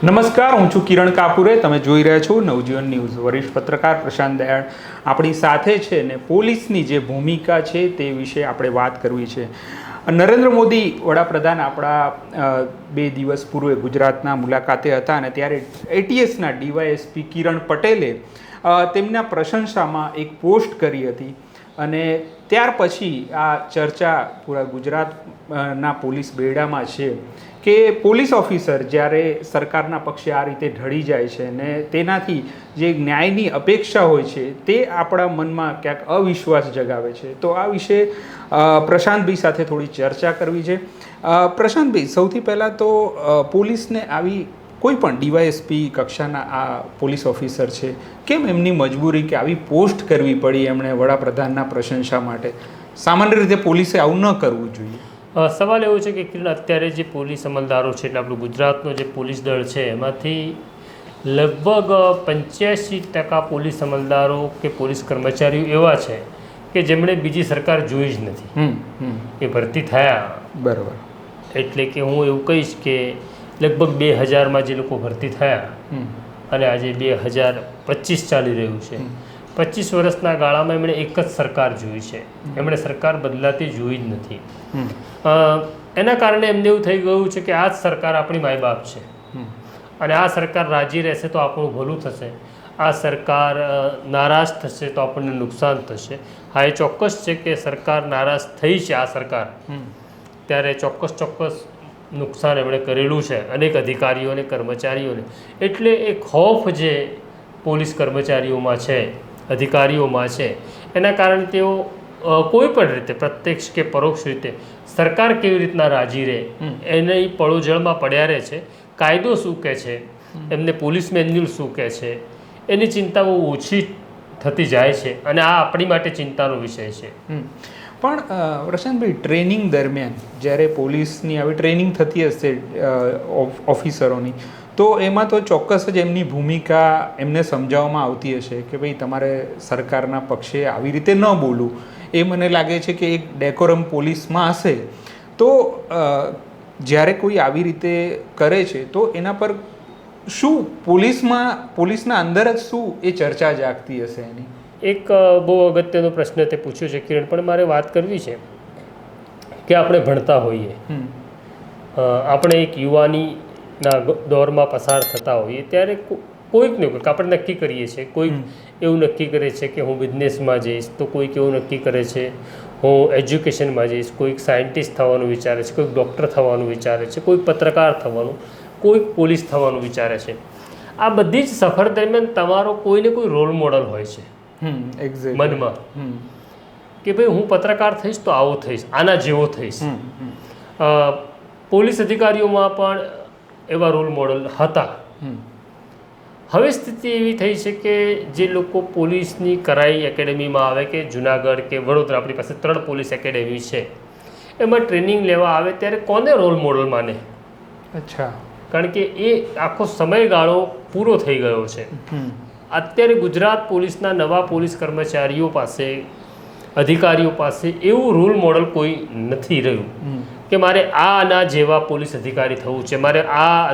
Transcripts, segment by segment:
નમસ્કાર, હું છું કિરણ કાપુરે. તમે જોઈ રહ્યા છો નવજીવન ન્યૂઝ. વરિષ્ઠ પત્રકાર પ્રશાંત દયાળ આપણી સાથે છે ને પોલીસની જે ભૂમિકા છે તે વિશે આપણે વાત કરવી છે. નરેન્દ્ર મોદી વડાપ્રધાન આપણા 2 દિવસ પૂર્વે ગુજરાતના મુલાકાતે હતા અને ત્યારે એટીએસના ડીવાયએસપી કિરણ પટેલે તેમના પ્રશંસામાં એક પોસ્ટ કરી હતી અને ત્યાર પછી આ ચર્ચા પૂરા ગુજરાતના પોલીસ બેડામાં છે કે પોલીસ ઓફિસર જ્યારે સરકારના પક્ષે આ રીતે ઢળી જાય છે ને તેનાથી જે ન્યાયની અપેક્ષા હોય છે તે આપણા મનમાં ક્યાંક અવિશ્વાસ જગાવે છે. તો આ વિશે પ્રશાંતભાઈ સાથે થોડી ચર્ચા કરવી છે. પ્રશાંતભાઈ, સૌથી પહેલાં તો પોલીસને આવી કોઈ પણ ડીવાયએસપી કક્ષાના આ પોલીસ ઓફિસર છે, કેમ એમની મજબૂરી કે આવી પોસ્ટ કરવી પડી એમણે વડાપ્રધાનના પ્રશંસા માટે? સામાન્ય રીતે પોલીસે આવું ન કરવું જોઈએ. સવાલ એવો છે કે કિરણ, અત્યારે જે પોલીસ અમલદારો છે એટલે આપણું ગુજરાતનો જે પોલીસ દળ છે એમાંથી લગભગ 85% પોલીસ અમલદારો કે પોલીસ કર્મચારીઓ એવા છે કે જેમણે બીજી સરકાર જોઈ જ નથી. એ ભરતી થયા. બરાબર. એટલે કે હું એવું કહીશ કે લગભગ 2000માં જે લોકો ભરતી થયા અને આજે 2025 ચાલી રહ્યું છે. 25 વર્ષના ગાળામાં એમણે એક જ સરકાર જોઈ છે. એમણે સરકાર બદલાતી જોઈ જ નથી. એના કારણે એમને એવું થઈ ગયું છે કે આ જ સરકાર આપણી માય બાપ છે અને આ સરકાર રાજી રહેશે તો આપણું ભલું થશે, આ સરકાર નારાજ થશે તો આપણને નુકસાન થશે. હા, એ ચોક્કસ છે કે સરકાર નારાજ થઈ છે, આ સરકાર, ત્યારે ચોક્કસ નુકસાન એમણે કરેલું છે અનેક અધિકારીઓને, કર્મચારીઓને. એટલે એ ખોફ જે પોલીસ કર્મચારીઓમાં છે, અધિકારીઓમાં છે, એના કારણે તેઓ કોઈ પણ રીતે પ્રત્યક્ષ કે પરોક્ષ રીતે સરકાર કેવી રીતના રાજી રહે એને પળોજળમાં પડ્યા રહે છે. કાયદો શું કહે છે, એમને પોલીસ મેન્યુઅલ શું કહે છે, એની ચિંતા બહુ ઓછી થતી જાય છે અને આ આપણી માટે ચિંતાનો વિષય છે. પણ પ્રશાંતભાઈ, ટ્રેનિંગ દરમિયાન જ્યારે પોલીસની આવી ટ્રેનિંગ થતી હશે ઓફિસરોની, તો એમાં તો ચોક્કસ જ એમની ભૂમિકા એમને સમજાવવામાં આવતી હશે કે ભાઈ તમારે સરકારના પક્ષે આવી રીતે ન બોલવું. એ મને લાગે છે કે એક ડેકોરમ પોલીસમાં હશે. તો જ્યારે કોઈ આવી રીતે કરે છે તો એના પર શું પોલીસના અંદર જ શું એ ચર્ચા જાગતી હશે એની? એક બહુ અગત્યનો પ્રશ્ન તે પૂછ્યો છે કિરણ, પણ મારે વાત કરવી છે કે આપણે ભણતા હોઈએ, આપણે એક યુવાનીના દોરમાં પસાર થતા હોઈએ ત્યારે કોઈક ને કોઈક આપણે નક્કી કરીએ છીએ. કોઈક એવું નક્કી કરે છે કે હું બિઝનેસમાં જઈશ, તો કોઈક એવું નક્કી કરે છે હું એજ્યુકેશનમાં જઈશ, કોઈક સાયન્ટિસ્ટ થવાનું વિચારે છે, કોઈક ડૉક્ટર થવાનું વિચારે છે, કોઈક પત્રકાર થવાનું, કોઈક પોલીસ થવાનું વિચારે છે. આ બધી જ સફર દરમિયાન તમારો કોઈને કોઈ રોલ મોડલ હોય છે મનમાં કે ભાઈ હું પત્રકાર થઈશ તો આવો થઈશ, આના જેવો થઈશ. પોલીસ અધિકારીઓમાં પણ એવા રોલ મોડલ હતા. હવે સ્થિતિ એવી થઈ છે કે જે લોકો પોલીસની કરાઈ એકેડેમીમાં આવે, કે જુનાગઢ કે વડોદરા, આપણી પાસે 3 પોલીસ એકેડેમી છે, એમાં ટ્રેનિંગ લેવા આવે ત્યારે કોને રોલ મોડલ માને? અચ્છા. કારણ કે એ આખો સમયગાળો પૂરો થઈ ગયો છે. અત્યારે ગુજરાત પોલીસના નવા પોલીસ કર્મચારીઓ પાસે, અધિકારીઓ પાસે એવું રોલ મોડલ કોઈ નથી રહ્યું કે મારે આના જેવા પોલીસ અધિકારી થવું છે, મારે આ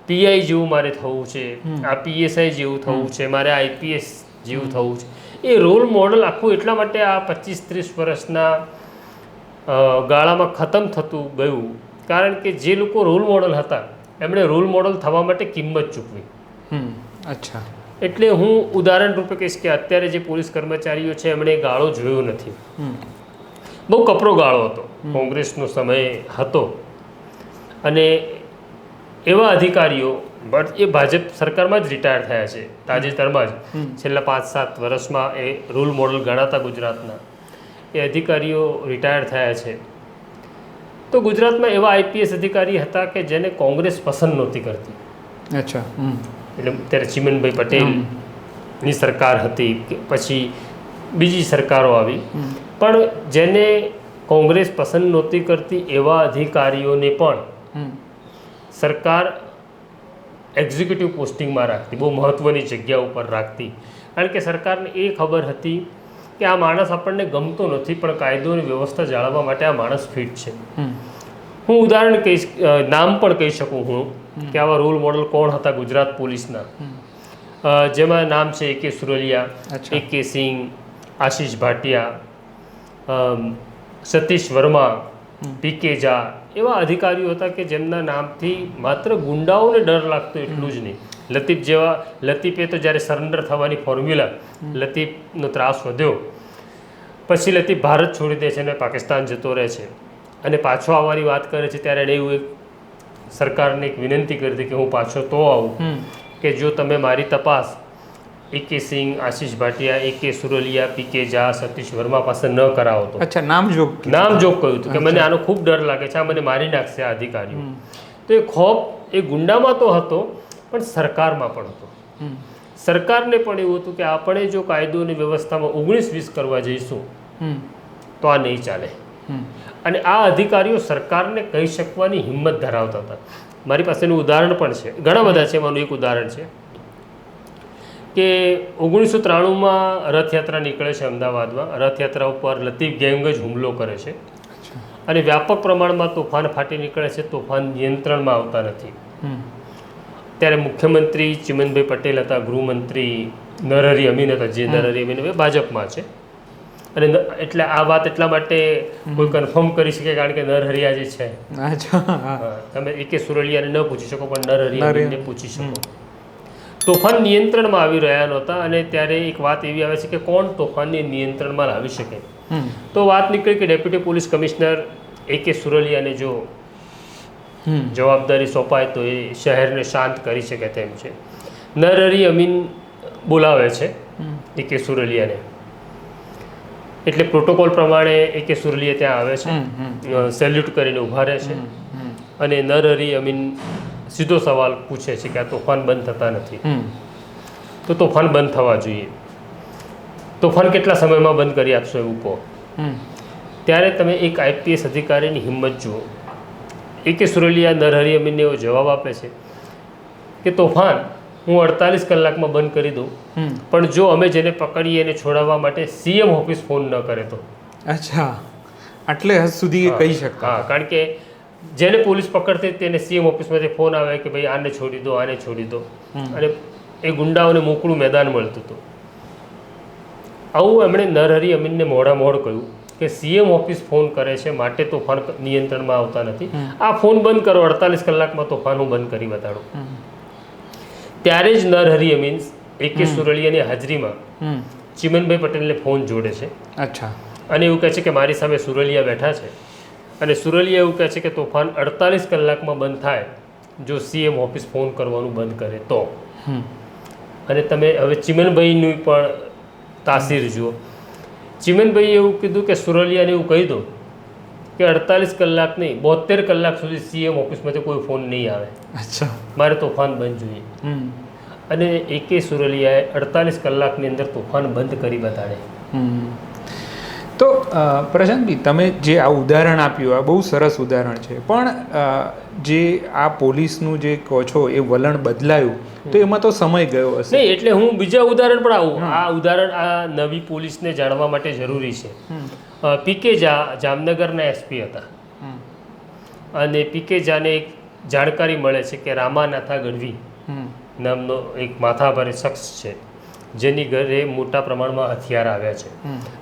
પીઆઈ જેવું મારે થવું છે, આ પીએસઆઈ જેવું થવું છે, મારે આઈપીએસ જેવું થવું છે. એ રોલ મોડલ આખું એટલા માટે આ 25-30 વર્ષના ગાળામાં ખતમ થતું ગયું કારણ કે જે લોકો રોલ મોડલ હતા એમણે રોલ મોડલ થવા માટે કિંમત ચૂકવી. અચ્છા. એટલે હું ઉદાહરણ રૂપે કહીશ કે અત્યારે જે પોલીસ કર્મચારીઓ છે એમણે ગાળો જોયો નથી. બહુ કપરો ગાળો હતો, કોંગ્રેસનો સમય હતો અને એવા અધિકારીઓ એ ભાજપ સરકારમાં જ રિટાયર થયા છે તાજેતરમાં જ. છેલ્લા 5-7 વર્ષમાં એ રોલ મોડલ ગણાતા ગુજરાતના એ અધિકારીઓ રિટાયર થયા છે. તો ગુજરાતમાં એવા આઈપીએસ અધિકારી હતા કે જેને કોંગ્રેસ પસંદ નહોતી કરતી. અચ્છા. એટલે ત્યારે ચિમનભાઈ પટેલની સરકાર હતી, પછી બીજી સરકારો આવી, પણ જેને કોંગ્રેસ પસંદ નહોતી કરતી એવા અધિકારીઓને પણ સરકાર એક્ઝિક્યુટિવ પોસ્ટિંગમાં રાખતી, બહુ મહત્ત્વની જગ્યા ઉપર રાખતી. કારણ કે સરકારને એ ખબર હતી કે આ માણસ આપણને ગમતો નથી પણ કાયદો અને વ્યવસ્થા જાળવવા માટે આ માણસ ફિટ છે. હું ઉદાહરણ કહીશ, નામ પણ કહી શકું હું કે આવા રોલ મોડલ કોણ હતા ગુજરાત પોલીસના, જેમાં નામ છે AK સુરલિયા, AK સિંહ, આશીષ ભાટિયા, સતીશ વર્મા, PK ઝા, એવા અધિકારીઓ હતા કે જેમના નામથી માત્ર ગુંડાઓને ડર લાગતો એટલું જ નહીં. લતીફે તો જ્યારે સરેન્ડર થવાની ફોર્મ્યુલા, લતીફનો ત્રાસ વધ્યો પછી લતીફ ભારત છોડી દે છે અને પાકિસ્તાન જતો રહે છે અને પાછો આવવાની વાત કરે છે ત્યારે એણે એવું એક સરકારને એક વિનંતી કરી હતી કે હું પાછો તો આવું કે જો તમે મારી તપાસ AK સિંહ, આશીષ ભાટિયા, AK સુરલિયા, PK ઝા, સતીશ વર્મા પાસે ન કરાવો તો. અચ્છા, નામજોગ કહ્યું હતું કે મને આનો ખૂબ ડર લાગે છે, આ મને મારી નાખશે આ અધિકારીઓ. તો એ ખોફ એ ગુંડામાં તો હતો પણ સરકારમાં પણ હતો. સરકારને પણ એવું હતું કે આપણે જો કાયદો અને વ્યવસ્થામાં 19-20 કરવા જઈશું તો આ નહીં ચાલે. અને આ અધિકારીઓ સરકારને કહી શકવાની હિંમત ધરાવતા હતા. મારી પાસેનું ઉદાહરણ પણ છે, ઘણા બધા છે. એમાંનું એક ઉદાહરણ છે કે 1993માં રથયાત્રા નીકળે છે અમદાવાદમાં. રથયાત્રા ઉપર લતીફ ગેંગ જ હુમલો કરે છે અને વ્યાપક પ્રમાણમાં તોફાન ફાટી નીકળે છે. તોફાન નિયંત્રણમાં આવતા નથી. ત્યારે મુખ્યમંત્રી ચિમનભાઈ પટેલ હતા, ગૃહમંત્રી નરહરી અમીન હતા, જે નરહરી અમીન હવે ભાજપમાં છે. અને એટલે આ વાત એટલા માટે કોઈ કન્ફર્મ કરી શકે કારણ કે નરહરિયા જે છે, તમે AK સુરલિયાને ન પૂછી શકો પણ નરહરી અમીનને પૂછી શકો. તોફાન નિયંત્રણમાં આવી રહ્યા નહોતા અને ત્યારે એક વાત એવી આવે છે કે કોણ તોફાનને નિયંત્રણમાં લાવી શકે. તો વાત નીકળી કે ડેપ્યુટી પોલીસ કમિશનર AK સુરલિયાને જો જવાબદારી સોંપાય તો એ શહેરને શાંત કરી શકે તેમ છે. નરહરી અમીન બોલાવે છે AK સુરલિયાને. એટલે પ્રોટોકોલ પ્રમાણે AK સુરલિયા ત્યાં આવે છે, સેલ્યુટ કરીને ઊભા રહે છે અને નરહરી અમીન સીધો સવાલ પૂછે છે કે આ તોફાન બંધ થતા નથી, તો તોફાન બંધ થવા જોઈએ. તોફાન કેટલા સમયમાં બંધ કરી આપશો એવું કહો. ત્યારે તમે એક IPS અધિકારીની હિંમત જુઓ. AK સુરલિયા નરહરી અમીનને એવો જવાબ આપે છે કે તોફાન હું 48 કલાકમાં બંધ કરી દઉં, પણ જો અમે જેને પકડીએ એને છોડાવવા માટે CM ઓફિસ ફોન ન કરે તો. અચ્છા, આટલે હદ સુધી એ કહી શકતા. હા, કારણ કે જેને પોલીસ પકડતી તેને CM ઓફિસમાંથી ફોન આવે કે ભાઈ આને છોડી દો, આને છોડી દો, અને એ ગુંડાઓને મોકળું મેદાન મળતું હતું. આવું એમણે નરહરી અમીનને મોઢામોઢ કહ્યું કે CM ઓફિસ ફોન કરે છે માટે તોફાન નિયંત્રણમાં આવતા નથી. આ ફોન બંધ કરો, 48 કલાકમાં તોફાન હું બંધ કરી બતાડું. ત્યારે જ નરહરી અમીન AK સુરલિયાની હાજરીમાં ચિમનભાઈ પટેલને ફોન જોડે છે. અચ્છા. અને એવું કહે છે કે મારી સામે સુરલિયા બેઠા છે અને સુરલિયા એવું કહે છે કે તોફાન 48 કલાકમાં બંધ થાય જો CM ઓફિસ ફોન કરવાનું બંધ કરે તો. અને તમે હવે ચિમનભાઈનું પણ તાસીર જુઓ. ચિમનભાઈએ એવું કીધું કે સુરલિયાને એવું કહી દો કે 48 કલાક નહીં 72 કલાક સુધી CM ઓફિસમાંથી કોઈ ફોન નહીં આવે. અચ્છા, મારે તોફાન બંધ જોઈએ. અને AK સુરલિયાએ 48 કલાકની અંદર તોફાન બંધ કરી બતાડે. તો પ્રશાંતભાઈ, તમે જે આ ઉદાહરણ આપ્યું આ બહુ સરસ ઉદાહરણ છે, પણ જે આ પોલીસનું જે કહો છો એ વલણ બદલાયું તો એમાં તો સમય ગયો હશે. નહીં, એટલે હું બીજા ઉદાહરણ પણ આવું. આ ઉદાહરણ આ નવી પોલીસને જાણવા માટે જરૂરી છે. PK ઝા જામનગરના SP હતા અને PK ઝાને એક જાણકારી મળે છે કે રામાનાથા ગઢવી નામનો એક માથાભારે શખ્સ છે જેની ઘરે મોટા પ્રમાણમાં હથિયાર આવ્યા છે.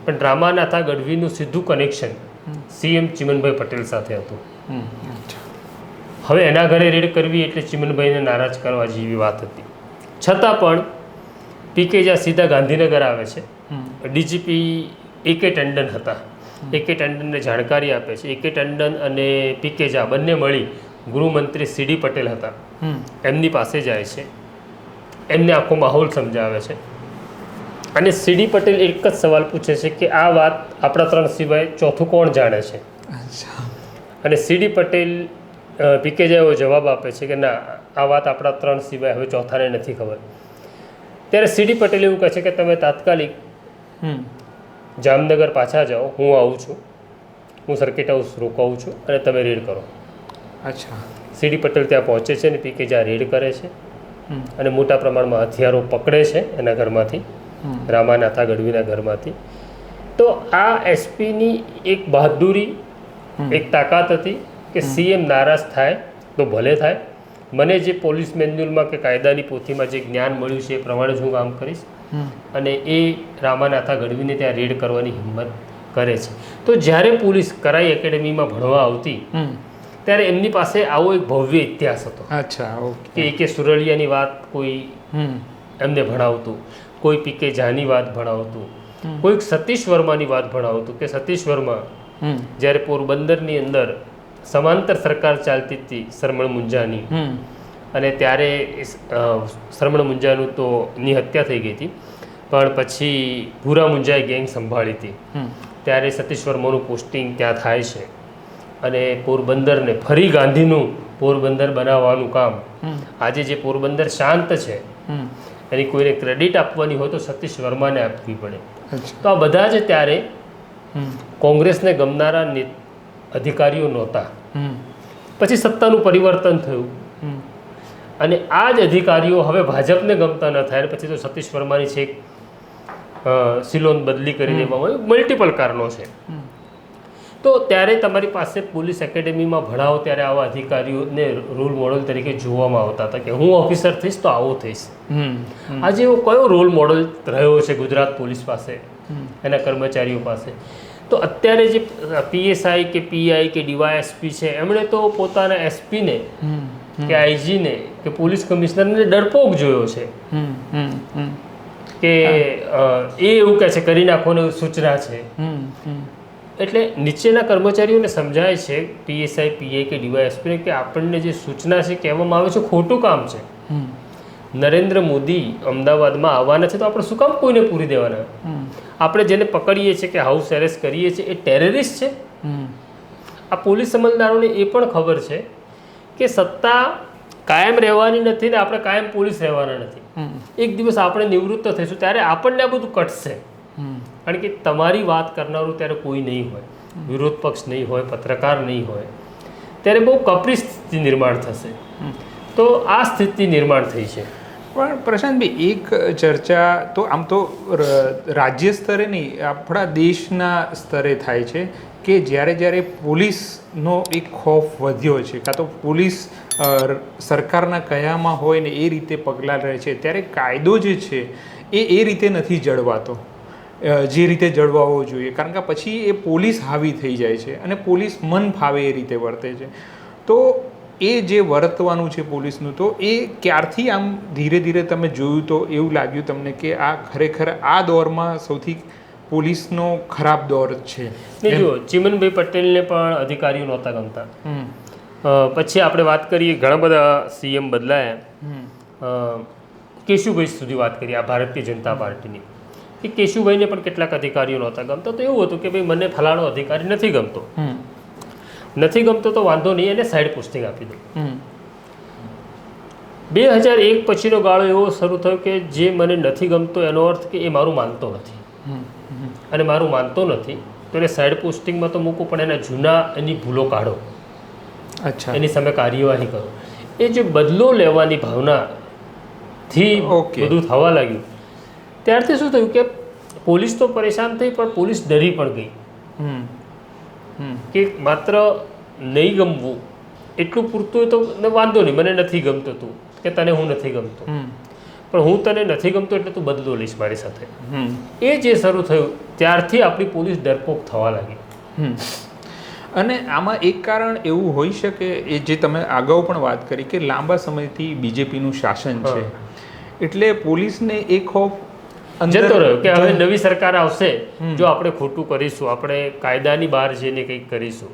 પણ રામાનાથા ગઢવીનું સીધું કનેક્શન CM ચિમનભાઈ પટેલ સાથે હતું. હવે એના ઘરે રેડ કરવી એટલે ચિમનભાઈને નારાજ કરવા જેવી વાત હતી. છતાં પણ PK ઝા સીધા ગાંધીનગર આવે છે. DGP AK ટંડન હતા. AK ટંડનને જાણકારી આપે છે. AK ટંડન અને PK ઝા બંને મળી ગૃહમંત્રી CD પટેલ હતા એમની પાસે જાય છે. એમને આખો માહોલ સમજાવે છે અને CD પટેલ એક જ સવાલ પૂછે છે કે આ વાત આપણા 3 સિવાય ચોથું કોણ જાણે છે. અને CD પટેલ PK ઝા એવો જવાબ આપે છે કે ના, આ વાત આપણા 3 સિવાય હવે ચોથાને નથી ખબર. ત્યારે CD પટેલ એવું કહે છે કે તમે તાત્કાલિક જામનગર પાછા જાઓ, હું આવું છું, હું સર્કિટ હાઉસ રોકાવું છું અને તમે રેડ કરો. અચ્છા. CD પટેલ ત્યાં પહોંચે છે અને PK ઝા રેડ કરે છે અને મોટા પ્રમાણમાં હથિયારો પકડે છે એના ઘરમાંથી, રામાનાથા ગઢવીના ઘરમાંથી. તો આ SPની એક બહાદુરી, એક તાકાત હતી કે CM નારાજ થાય તો ભલે થાય, મને જે પોલીસ મેન્યુઅલમાં કે કાયદાની પોથીમાં જે જ્ઞાન મળ્યું છે એ પ્રમાણે જ હું કામ કરીશ અને એ રામાનાથા ગઢવીને ત્યાં રેડ કરવાની હિંમત કરે છે. તો જ્યારે પોલીસ કરાઈ એકેડેમીમાં ભણવા આવતી ત્યારે એમની પાસે આવો એક ભવ્ય ઇતિહાસ હતો. અચ્છા, ઓકે. કે કે સુરલિયાની વાત કોઈ એમને ભણાવતું, કોઈ પીકે ઝાની વાત ભણાવતું, કોઈક સતીશ વર્માની વાત ભણાવતું કે સતીશ વર્મા જ્યારે પોરબંદરની અંદર સમાંતર સરકાર ચાલતી હતી શરમણ મુંજાની, અને ત્યારે શરમણ મુંજાનું તો ની હત્યા થઈ ગઈ હતી, પણ પછી ભૂરા મુંજાએ ગેંગ સંભાળી હતી. ત્યારે સતીશ વર્માનું પોસ્ટિંગ ત્યાં થાય છે અને પોરબંદરને ફરી ગાંધીનું પોરબંદર બનાવવાનું કામ, આજે જે પોરબંદર શાંત છે એની કોઈને ક્રેડિટ આપવાની હોય તો સતીશ વર્માને આપવી પડે. તો આ બધા જ ત્યારે કોંગ્રેસને ગમનારા અધિકારીઓ નહોતા. પછી સત્તાનું પરિવર્તન થયું અને આ જ અધિકારીઓ હવે ભાજપને ગમતા ન થાય, પછી તો સતીશ વર્માની છેક સિલોન બદલી કરી દેવામાં આવી. મલ્ટિપલ કારણો છે. તો ત્યારે તમારી પાસે પોલીસ એકેડેમીમાં ભણાવો ત્યારે આવા અધિકારીઓને રોલ મોડલ તરીકે જોવામાં આવતા હતા કે હું ઓફિસર થઈશ તો આવો થઈશ. આજે એવો કયો રોલ મોડલ રહ્યો છે ગુજરાત પોલીસ પાસે, એના કર્મચારીઓ પાસે? તો અત્યારે જે પીએસઆઈ કે પીઆઈ કે ડીવાયએસપી છે એમણે તો પોતાના એસપીને કે આઈજીને કે પોલીસ કમિશનરને ડરપોક જોયો છે કે એ એવું કહે છે કરી નાખોને સૂચના છે. એટલે નીચેના કર્મચારીઓને સમજાય છે પીએસઆઈ પીઆઈ કે ડીવાયએસપીને કે આપણને જે સૂચના છે કહેવામાં આવે છે ખોટું કામ છે. નરેન્દ્ર મોદી અમદાવાદમાં આવવાના છે તો આપણે શું કામ કોઈને પૂરી દેવાના? આપણે જેને પકડીએ છીએ કે હાઉસ એરેસ્ટ કરીએ છીએ એ ટેરરિસ્ટ છે. આ પોલીસ અમલદારોને એ પણ ખબર છે કે સત્તા કાયમ રહેવાની નથી ને આપણે કાયમ પોલીસ રહેવાના નથી. એક દિવસ આપણે નિવૃત્ત થઈશું ત્યારે આપણને આ બધું કટશે, કારણ કે તમારી વાત કરનારું ત્યારે કોઈ નહીં હોય, વિરોધ પક્ષ નહીં હોય, પત્રકાર નહીં હોય, ત્યારે બહુ કપરી સ્થિતિ નિર્માણ થશે. તો આ સ્થિતિ નિર્માણ થઈ છે. પણ પ્રશાંતભાઈ, એક ચર્ચા તો આમ તો રાજ્ય સ્તરે નહીં આપણા દેશના સ્તરે થાય છે કે જ્યારે પોલીસનો એક ખોફ વધ્યો છે, કાં તો પોલીસ સરકારના કયામાં હોય ને એ રીતે પગલાં લે છે, ત્યારે કાયદો જે છે એ રીતે નથી જળવાતો જે રીતે જળવાવો જોઈએ. કારણ કે પછી એ પોલીસ હાવી થઈ જાય છે અને પોલીસ મન ફાવે એ રીતે વર્તે છે. તો એ જે વર્તવાનું છે પોલીસનું, તો એ ક્યારથી આમ ધીરે ધીરે તમે જોયું તો એવું લાગ્યું તમને કે આ ખરેખર આ દોરમાં સૌથી પોલીસનો ખરાબ દોર છે? જો ચિમનભાઈ પટેલને પણ અધિકારીઓ નહોતા ગમતા. પછી આપણે વાત કરીએ ઘણા બધા સીએમ બદલાયા. કેશુભાઈ સુધી વાત કરીએ આ ભારતીય જનતા પાર્ટીની, કે કેશુભાઈને પણ કેટલાક અધિકારીઓ નહોતા ગમતા. તો એવું હતું કે ભાઈ મને ફલાણો અધિકારી નથી ગમતો તો વાંધો નહીં, એને સાઈડ પોસ્ટિંગ આપી દો. 2001 પછીનો ગાળો એવો શરૂ થયો કે જે મને નથી ગમતો એનો અર્થ કે એ મારું માનતો નથી, અને મારું માનતો નથી તો એને સાઈડ પોસ્ટિંગમાં તો મૂકું, પણ એના જૂના એની ભૂલો કાઢો, એની સામે કાર્યવાહી કરો. એ જે બદલો લેવાની ભાવનાથી બધું થવા લાગ્યું ત્યારથી શું થયું કે પોલીસ તો પરેશાન થઈ, પણ પોલીસ ડરી પણ ગઈ કે માત્ર નહીં ગમવું એટલું પૂરતું હોય તો વાંધો નહીં, મને નથી ગમતો તું કે તને હું નથી ગમતો, પણ હું તને નથી ગમતો એટલે તું બદલો લઈશ મારી સાથે. એ જે શરૂ થયું ત્યારથી આપણી પોલીસ ડરપોક થવા લાગી. અને આમાં એક કારણ એવું હોઈ શકે, એ જે તમે અગાઉ પણ વાત કરી કે લાંબા સમયથી બીજેપીનું શાસન છે એટલે પોલીસને એક ખોફ જતો રહ્યો કે હવે નવી સરકાર આવશે, જો આપણે ખોટું કરીશું, આપણે કાયદાની બહાર જઈને કંઈક કરીશું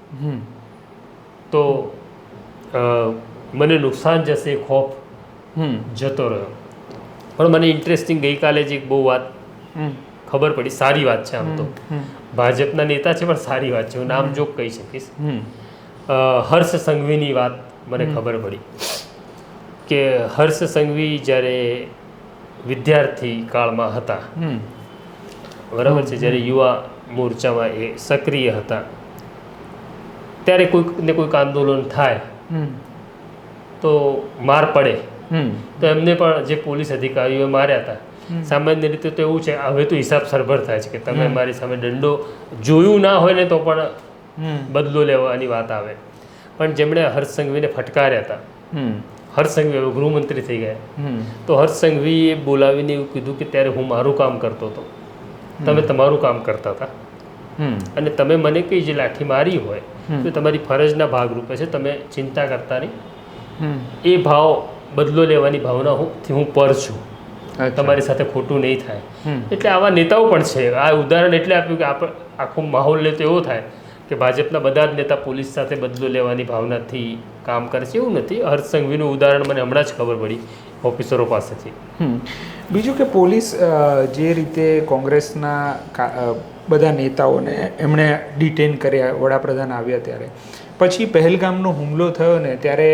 તો મને નુકસાન જશે, ખોફ જતો રહ્યો. પણ મને ઇન્ટરેસ્ટિંગ ગઈકાલે જ એક બહુ વાત ખબર પડી, સારી વાત છે. આમ તો ભાજપના નેતા છે પણ સારી વાત છે, હું નામ જોગ કહી શકીશ. હર્ષ સંઘવીની વાત મને ખબર પડી કે હર્ષ સંઘવી જ્યારે વિદ્યાર્થી કાળમાં હતા, બરાબર છે, જ્યારે યુવા મોરચામાં એ સક્રિય હતા, ત્યારે કોઈકને કોઈક આંદોલન થાય તો માર પડે તો એમને પણ જે પોલીસ અધિકારીઓએ માર્યા હતા, સામાન્ય રીતે તો એવું છે, હવે તો હિસાબ સરભર થાય છે કે તમે મારી સામે દંડો જોયું ના હોય ને તો પણ બદલો લેવાની વાત આવે. પણ જેમણે હર્ષ સંઘવીને ફટકાર્યા હતા, હર્ષ સંઘવી હવે ગૃહમંત્રી થઈ ગયા, તો હર્ષ સંઘવીએ બોલાવીને એવું કીધું કે ત્યારે હું મારું કામ કરતો હતો, તમે તમારું કામ કરતા હતા, અને તમે મને કઈ જે લાઠી મારી હોય તો તમારી ફરજના ભાગરૂપે છે, તમે ચિંતા કરતા નહીં, એ ભાવ બદલો લેવાની ભાવના હું પર છું, તમારી સાથે ખોટું નહીં થાય. એટલે આવા નેતાઓ પણ છે. આ ઉદાહરણ એટલે આપ્યું કે આપણે આખો માહોલ લે તો એવો થાય કે ભાજપના બધા જ નેતા પોલીસ સાથે બદલો લેવાની ભાવનાથી કામ કરે છે, એવું નથી. હર્ષ સંઘવીનું ઉદાહરણ મને હમણાં જ ખબર પડી ઓફિસરો પાસેથી. બીજું કે પોલીસ જે રીતે કોંગ્રેસના બધા નેતાઓને એમણે ડિટેન કર્યા, વડાપ્રધાન આવ્યા ત્યારે, પછી પહેલગામનો હુમલો થયો ને ત્યારે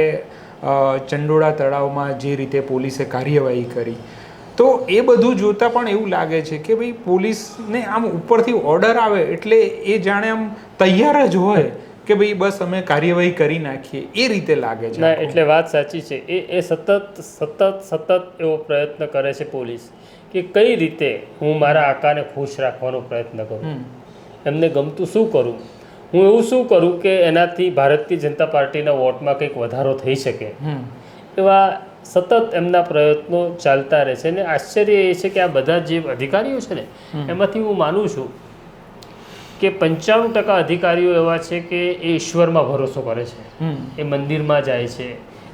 ચંડોળા તળાવમાં જે રીતે પોલીસે કાર્યવાહી કરી, તો એ બધું જોતાં પણ એવું લાગે છે કે ભાઈ પોલીસને આમ ઉપરથી ઓર્ડર આવે એટલે એ જાણે આમ તૈયાર જ હોય કે ભાઈ બસ અમે કાર્યવાહી કરી નાખીએ, એ રીતે લાગે છે. ના, એટલે વાત સાચી છે. એ સતત એવો પ્રયત્ન કરે છે પોલીસ કે કઈ રીતે હું મારા આકાને ખુશ રાખવાનો પ્રયત્ન કરું, એમને ગમતું શું કરું, હું એવું શું કરું કે એનાથી ભારતીય જનતા પાર્ટીના વોટમાં કંઈક વધારો થઈ શકે, એવા સતત એમના પ્રયત્નો ચાલતા રહે છે. અને આશ્ચર્ય એ છે કે આ બધા જે અધિકારીઓ છે ને, એમાંથી હું માનું છું કે 95% અધિકારીઓ એવા છે કે એ ઈશ્વરમાં ભરોસો કરે છે, એ મંદિરમાં જાય છે,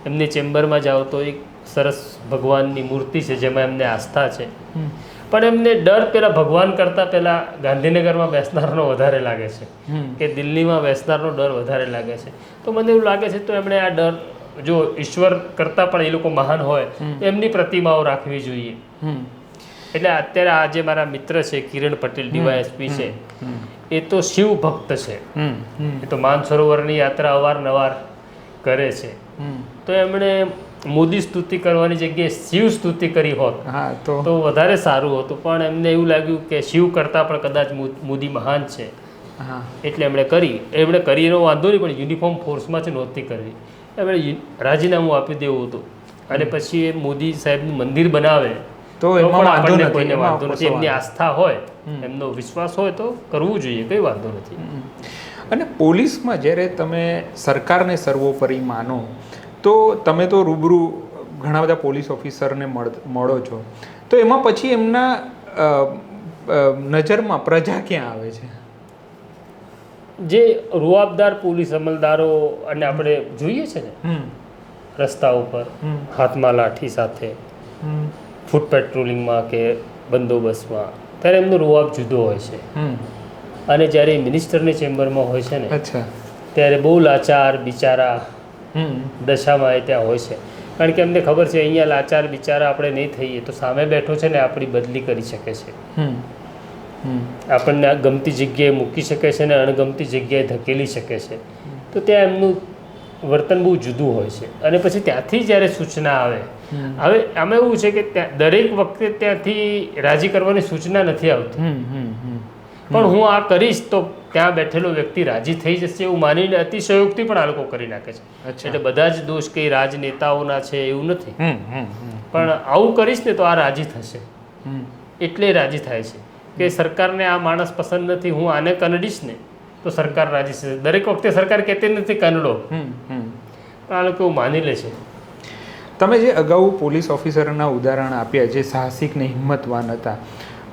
એમની ચેમ્બરમાં જાઓ તો એક સરસ ભગવાનની મૂર્તિ છે જેમાં એમને આસ્થા છે, પણ એમને ડર પેલા ભગવાન કરતાં પહેલાં ગાંધીનગરમાં બેસનારનો વધારે લાગે છે કે દિલ્હીમાં બેસનારનો ડર વધારે લાગે છે. તો મને એવું લાગે છે તો એમણે આ ડર, જો ઈશ્વર કરતાં પણ એ લોકો મહાન હોય એમની પ્રતિમાઓ રાખવી જોઈએ. એટલે અત્યારે આ જે મારા મિત્ર છે કિરણ પટેલ, ડીવાયએસપી છે, એ તો શિવ ભક્ત છે, એ તો માનસરોવરની યાત્રા અવારનવાર કરે છે. તો એમણે મોદી સ્તુતિ કરવાની જગ્યાએ શિવ સ્તુતિ કરી હોત તો વધારે સારું હતું, પણ એમને એવું લાગ્યું કે શિવ કરતાં પણ કદાચ મોદી મહાન છે, એટલે એમણે કરી એનો વાંધો નહીં, પણ યુનિફોર્મ ફોર્સમાંથી નહોતી કરવી, એમણે રાજીનામું આપી દેવું હતું. અને પછી એ મોદી સાહેબનું મંદિર બનાવે તો આપણને કોઈને વાંધો નથી, એમની આસ્થા હોય, એમનો વિશ્વાસ હોય તો કરવું જોઈએ, કંઈ વાંધો નથી. અને પોલીસમાં જ્યારે તમે સરકારને સર્વોપરી માનો તો તમે તો રૂબરૂ ઘણા બધા પોલીસ ઓફિસરને મળો છો, તો એમાં પછી એમના નજરમાં પ્રજા ક્યાં આવે છે? જે રૂઆબદાર પોલીસ અમલદારો અને આપણે જોઈએ છે ને રસ્તા ઉપર હાથમાં લાઠી સાથે ફૂટ પેટ્રોલિંગમાં કે બંદોબસ્તમાં, ત્યારે એમનો રૂઆબ જુદો હોય છે. અને જ્યારે મિનિસ્ટરની ચેમ્બરમાં હોય છે ને ત્યારે બહુ લાચાર બિચારા દશામાં એ ત્યાં હોય છે, કારણ કે એમને ખબર છે અહીંયા લાચાર બિચારા આપણે નહીં થઈએ તો સામે બેઠો છે ને આપણી બદલી કરી શકે છે, આપણને ગમતી જગ્યાએ મૂકી શકે છે ને અણગમતી જગ્યાએ ધકેલી શકે છે. તો ત્યાં એમનું વર્તન બહુ જુદું હોય છે. અને પછી ત્યાંથી જ્યારે સૂચના આવે, હવે આમાં એવું છે કે દરેક વખતે ત્યાંથી રાજી કરવાની સૂચના નથી આવતી, પણ હું આ કરીશ તો ત્યાં બેઠેલો વ્યક્તિ રાજી થઈ જશે એવું માનીને અતિશયોક્તિ પણ આ લોકો કરી નાખે છે. એટલે બધા જ દોષ કંઈ રાજનેતાઓના છે એવું નથી, પણ આવું કરીશ ને તો આ રાજી થશે એટલે રાજી થાય છે કે સરકારને આ માણસ પસંદ નથી, હું આને કનડીશ ને તો સરકાર રાજી થશે. દરેક વખતે સરકાર કહેતી નથી કનડો, પણ આ લોકો એવું માની લે છે. તમે જે અગાઉ પોલીસ ઓફિસરના ઉદાહરણ આપ્યા જે સાહસિક ને હિંમતવાન હતા,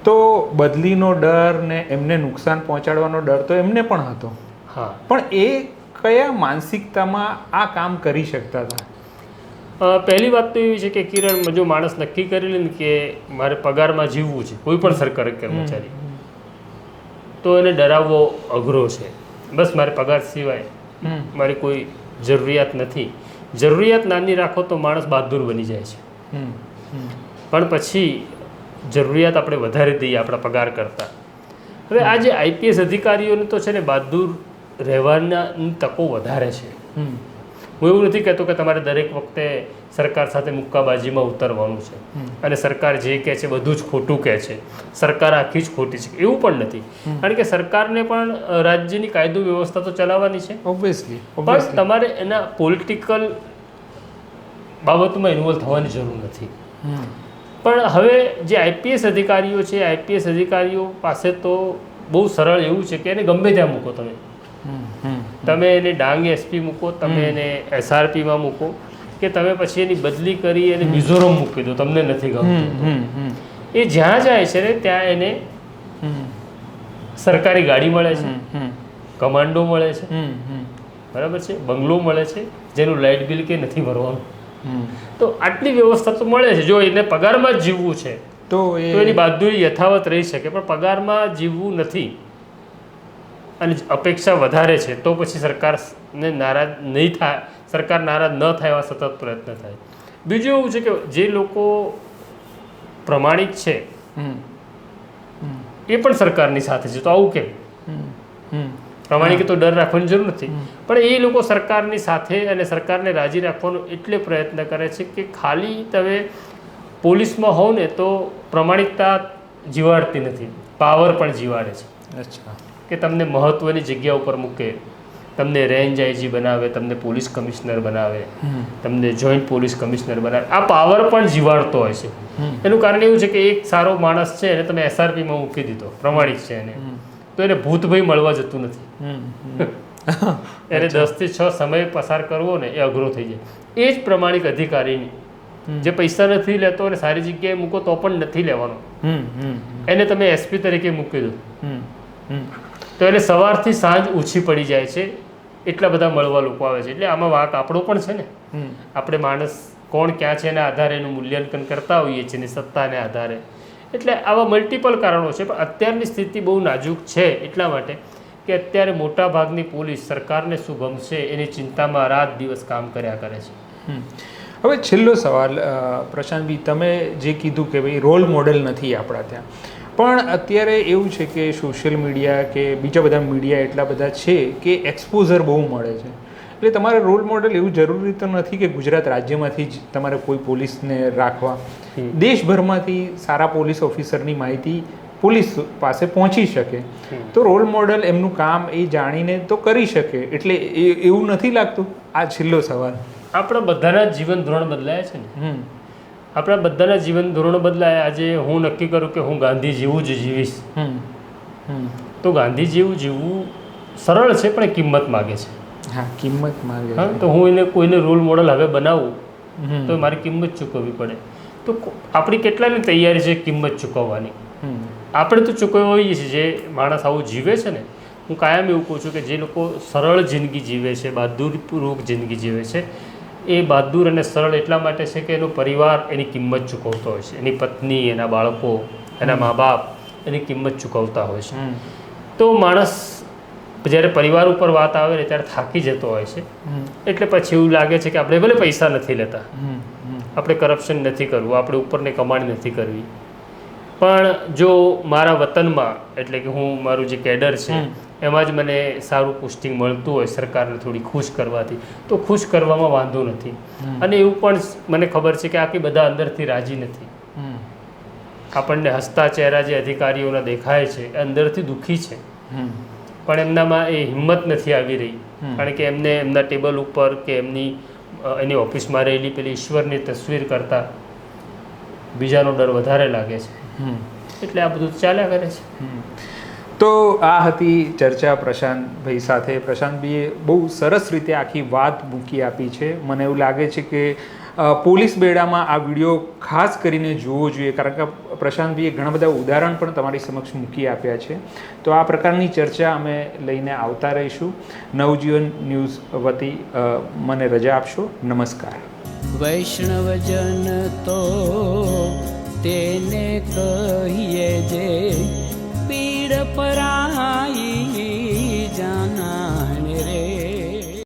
તો બદલીનો ડર ને એમને નુકસાન પહોંચાડવાનો ડર તો એમને પણ હતો, પણ એ કયા માનસિકતામાં આ કામ કરી શકતા હતા? પહેલી વાત તો એવી છે કે કિરણ, જો માણસ નક્કી કરી લે ને કે મારે પગારમાં જીવવું છે, કોઈ પણ સરકારી કર્મચારી, તો એને ડરાવવો અઘરો છે. બસ મારે પગાર સિવાય મારી કોઈ જરૂરિયાત નથી. જરૂરિયાત નાની રાખો તો માણસ બહાદુર બની જાય છે, પણ પછી જરૂરિયાત આપણે વધારી દઈએ આપણા પગાર કરતાં. હવે આ જે આઈપીએસ અધિકારીઓને તો છે ને બહાદુર રહેવાના તકો વધારે છે. હું એવું નથી કહેતો કે તમારે દરેક વખતે સરકાર સાથે મુક્કાબાજીમાં ઉતરવાનું છે અને સરકાર જે કહે છે બધું જ ખોટું કહે છે, સરકાર આખી જ ખોટી છે, એવું પણ નથી. કારણ કે સરકારને પણ રાજ્યની કાયદો વ્યવસ્થા તો ચલાવવાની છે, ઓબ્વિયસલી, પણ તમારે એના પોલિટિકલ બાબતમાં ઇન્વોલ્વ થવાની જરૂર નથી. પણ હવે જે આઈપીએસ અધિકારીઓ છે, આઈપીએસ અધિકારીઓ પાસે તો બહુ સરળ એવું છે કે એને ગમે ત્યાં મૂકો તમે એને ડાંગ એસપી મૂકો, તમે એને એસઆરપીમાં મૂકો, કે તમે પછી એની બદલી કરી અને મિઝોરમ મૂકી દો, તમને નથી ગમતું. એ જ્યાં જાય છે ને ત્યાં એને સરકારી ગાડી મળે છે, કમાન્ડો મળે છે, બરાબર છે, બંગલો મળે છે, જેનું લાઇટ બિલ કે નથી ભરવાનું. તો આટલી વ્યવસ્થા તો મળે છે. જો એને પગારમાં જ જીવવું છે તો એની બહાદુરી યથાવત રહી શકે, પણ પગારમાં જીવવું નથી અને અપેક્ષા વધારે છે તો પછી સરકારને નારાજ નહીં થાય, સરકાર નારાજ ન થાય એવા સતત પ્રયત્ન થાય. બીજું એવું છે કે જે લોકો પ્રમાણિક છે એ પણ સરકારની સાથે છે. તો આવું કેમ? પ્રમાણિક તો ડર રાખવાની જરૂર નથી, પણ એ લોકો સરકારની સાથે અને સરકારને રાજી રાખવાનો એટલે પ્રયત્ન કરે છે કે ખાલી તમે પોલીસમાં હોવ ને તો પ્રમાણિકતા જીવાડતી નથી, પાવર પણ જીવાડે છે. અચ્છા. કે તમને મહત્વની જગ્યા ઉપર મૂકે, તમને રેન્જ આઈજી બનાવે, તમને પોલીસ કમિશનર બનાવે, તમને જોઈન્ટ પોલીસ કમિશનર બનાવે. આ પાવર પણ જીવાડતો હોય છે. એનું કારણ એવું છે કે એક સારો માણસ છે એને તમે SRPમાં મૂકી દીધો, પ્રમાણિક છે એને, તો એને ભૂતભય મળવા જતું નથી. એને 10 થી 6 સમય પસાર કરવો ને એ અઘરો થઈ જાય. એ જ પ્રમાણિક અધિકારીની જે પૈસા નથી લેતો અને સારી જગ્યાએ મૂકો તો પણ નથી લેવાનો, એને તમે SP તરીકે મૂકી દો તો એને સવારથી સાંજ ઓછી પડી જાય છે. એટલા બધા મળવા લોકો આવે છે. એટલે આમાં વાંક આપણો પણ છે ને. આપણે માણસ કોણ ક્યાં છે એના આધારે એનું મૂલ્યાંકન કરતા હોઈએ છીએ, એની સત્તાને આધારે. એટલે આવા મલ્ટિપલ કારણો છે. પણ અત્યારની સ્થિતિ બહુ નાજુક છે એટલા માટે કે અત્યારે મોટા ભાગની પોલીસ સરકારને શું ગમશે એની ચિંતામાં રાત દિવસ કામ કર્યા કરે છે. હવે છેલ્લો સવાલ પ્રશાંતભાઈ, તમે જે કીધું કે ભાઈ રોલ મોડેલ નથી આપણા ત્યાં, પણ અત્યારે એવું છે કે સોશિયલ મીડિયા કે બીજા બધા મીડિયા એટલા બધા છે કે એક્સપોઝર બહુ મળે છે. એટલે તમારે રોલ મોડેલ એવું જરૂરી તો નથી કે ગુજરાત રાજ્યમાંથી જ તમારે કોઈ પોલીસને રાખવા. દેશભરમાંથી સારા પોલીસ ઓફિસરની માહિતી પોલીસ પાસે પહોંચી શકે તો રોલ મોડેલ એમનું કામ એ જાણીને તો કરી શકે. એટલે એવું નથી લાગતું? આ છેલ્લો સવાલ. આપણા બધાના જીવન ધોરણ બદલાયા છે ને. આપણા બધાના જીવન ધોરણો બદલાયા. આજે હું નક્કી કરું કે હું ગાંધી જેવું જ જીવીશ, તો ગાંધી જેવું જીવવું સરળ છે પણ કિંમત માગે છે. હા, કિંમત માગે. હા, તો હું કોઈને રોલ મોડલ હવે બનાવું તો મારી કિંમત ચૂકવવી પડે. તો આપણી કેટલાની તૈયારી છે કિંમત ચૂકવવાની? આપણે તો ચૂકવવા હોઈએ છીએ. જે માણસ આવું જીવે છે ને, હું કાયમ એવું કહું છું કે જે લોકો સરળ જિંદગી જીવે છે, બહાદુરીપૂર્વક જિંદગી જીવે છે, એ બહાદુર અને સરળ એટલા માટે છે કે એનો પરિવાર એની કિંમત ચૂકવતો હોય છે. એની પત્ની, એના બાળકો, એના મા બાપ એની કિંમત ચૂકવતા હોય છે. તો માણસ જ્યારે પરિવાર ઉપર વાત આવે ને ત્યારે થાકી જતો હોય છે. એટલે પછી એવું લાગે છે કે આપણે ભલે પૈસા નથી લેતા, આપણે કરપ્શન નથી કરવું, આપણે ઉપરને કમાણી નથી કરવી, પણ જો મારા વતનમાં એટલે કે હું મારું જે કેડર છે એમાં જ મને સારું પોસ્ટિંગ મળતું હોય સરકારને થોડી ખુશ કરવાથી, તો ખુશ કરવામાં વાંધો નથી. અને એવું પણ મને ખબર છે કે આ કે બધા અંદરથી રાજી નથી. આપણને હસતા ચહેરા જે અધિકારીઓના દેખાય છે એ અંદરથી દુઃખી છે, પણ એમનામાં એ હિંમત નથી આવી રહી. કારણ કે એમને એમના ટેબલ ઉપર કે એની ઓફિસમાં રહેલી પેલી ઈશ્વરની તસવીર કરતાં બીજાનો ડર વધારે લાગે છે. એટલે આ બધું ચાલ્યા કરે છે. તો આ હતી ચર્ચા પ્રશાંતભાઈ સાથે. પ્રશાંતભાઈએ બહુ સરસ રીતે આખી વાત મૂકી આપી છે. મને એવું લાગે છે કે પોલીસ બેડામાં આ વિડીયો ખાસ કરીને જોવો જોઈએ, કારણ કે પ્રશાંતભાઈએ ઘણા બધા ઉદાહરણ પણ તમારી સમક્ષ મૂકી આપ્યા છે. તો આ પ્રકારની ચર્ચા અમે લઈને આવતા રહીશું. નવજીવન ન્યૂઝ વતી મને રજા આપશો. નમસ્કાર. વૈષ્ણવજન તો તેને કહીએ જે પીડ પરા